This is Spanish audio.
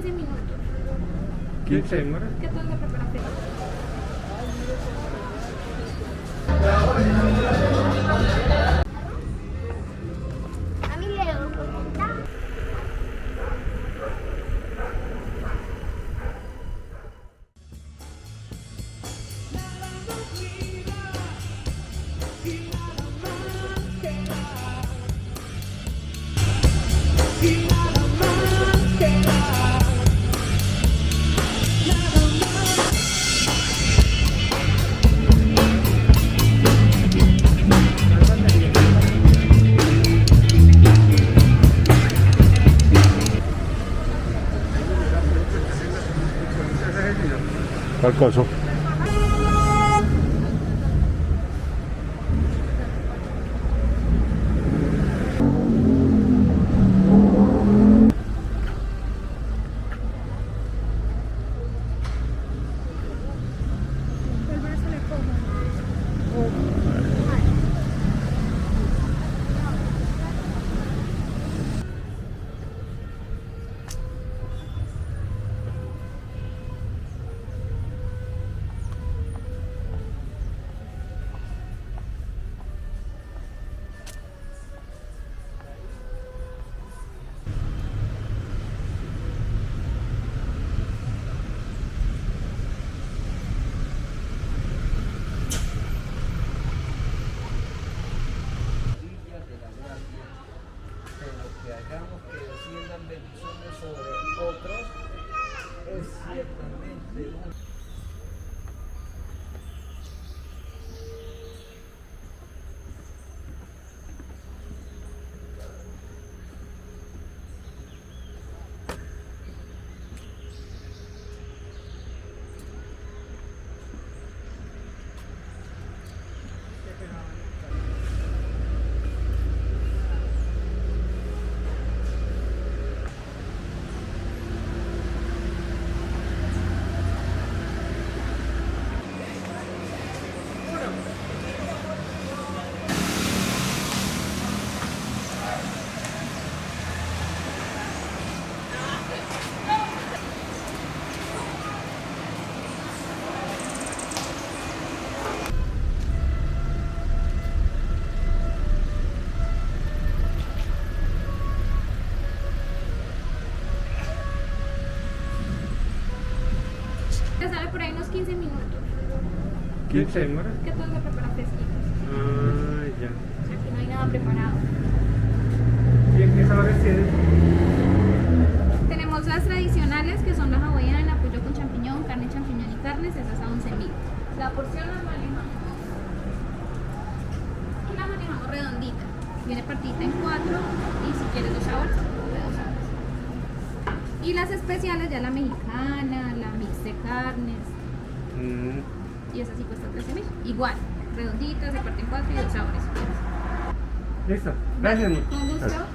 15 minutos. 15 demora. ¿Qué tal se prepara? A mí Leo. ¿Cuál coso? El brazo le cojo. De la gracia, pero que hagamos que desciendan bendiciones sobre otros es ciertamente un... Te sale por ahí unos 15 minutos. 15 demora. ¿Qué tal se prepara fresquitos? Ah, ya. Aquí no hay nada preparado. ¿Y en qué sabores tienes? Tenemos las tradicionales que son la hawaiana, pollo con champiñón, carne champiñón y carnes, esas a 11.000. La porción la manejamos redondita. Viene partida en 4 y si quieres 2 sabores, de 2 sabores. Y las especiales ya la mexicana, la mix de carnes y esa sí cuesta 13.000. Igual, redondita, se parte en 4 y 2 sabores. Si quieres. Listo. Gracias, amor. Con gusto.